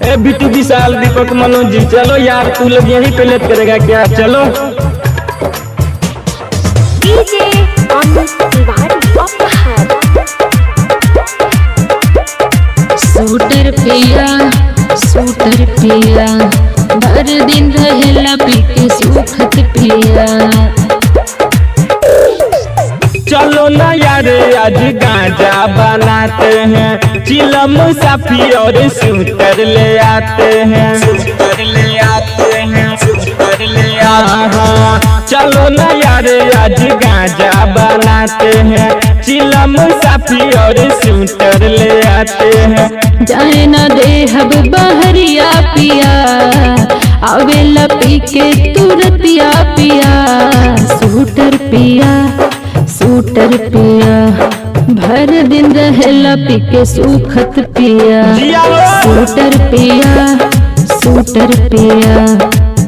ए बिट्टू विशाल दीपक मनोज जी चलो यार, तू लोग यहीं पे लेट करेगा क्या? चलो डीजे अमित तिवारी अपहर। सूटर पिया भर दिन रहेला पी के सुखत पिया। चलो ना यार आज गांजा बनाते हैं, चिलम साफी और सूटर ले आते हैं, सूटर ले आते हैं, सूटर ले आते। चलो ना यार आज गांजा बनाते हैं, चिलम साफी और सूटर ले आते हैं। जाए ना दे हब बहरिया पिया, आवेला पी के तुरतिया पिया। सूटर पिया भर दिन रहेला पी के सुखत पिया। सूटर पिया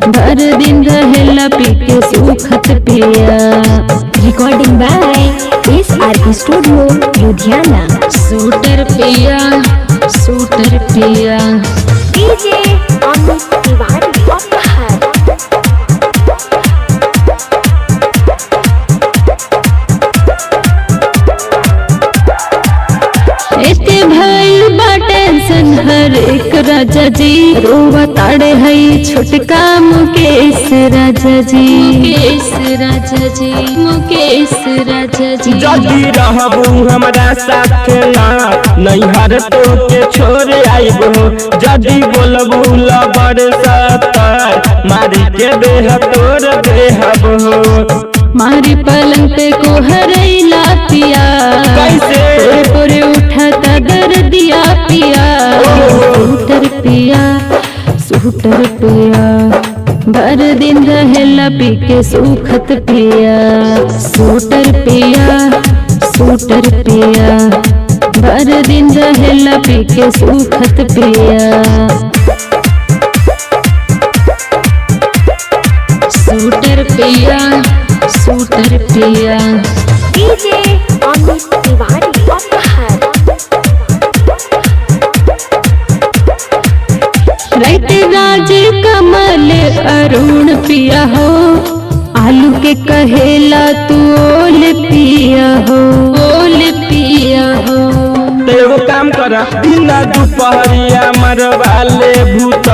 भर दिन रहेला पी के सुखत पिया। Recording by SRK studio Ludhiana. सूटर पिया डीजे अमित तिवारी अपहर। एते भइल बा टेंशन हर एक राजा जी, रोवा ताड़े है छोटका मुकेश राजा जी। जदी रहबू हमरा साथ ना, नैहर तो के छोड़े आइबो। जदी बोलबू लबर सतर, मारी के देह तोर देहबो। मारी पलंग पे को हरैला पिया, कैसे पूरे उठाता दर्दिया पिया। सूटर पिया भर दिन रहेला पी के सुखत पिया। सूटर पिया भर दिन रहेला पी के सुखत पिया। सूटर पिया डीजे अमित तिवारी अपहर। राइट राज कमल अरुण पिया हो, आलू के कहेला तू ओल पिया हो। एगो काम कर, बिना दुपहरिया मरवाले भूत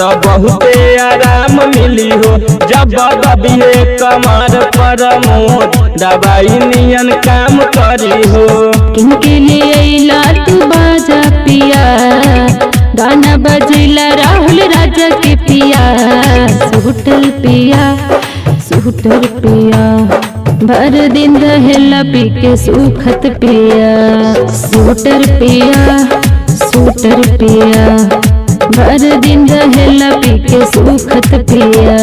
तो बहुते आराम मिली हो। जब दबिए कमर पर मोर, दवाई नियन काम करी हो। किनके लिए अइला तू बाजा पिया, गाना बजेला राहुल राजा के पिया। सूटर पिया भर दिन रहेला पी के सुखत पिया। सूटर पिया भर दिन रहेला पी के सुखत पिया।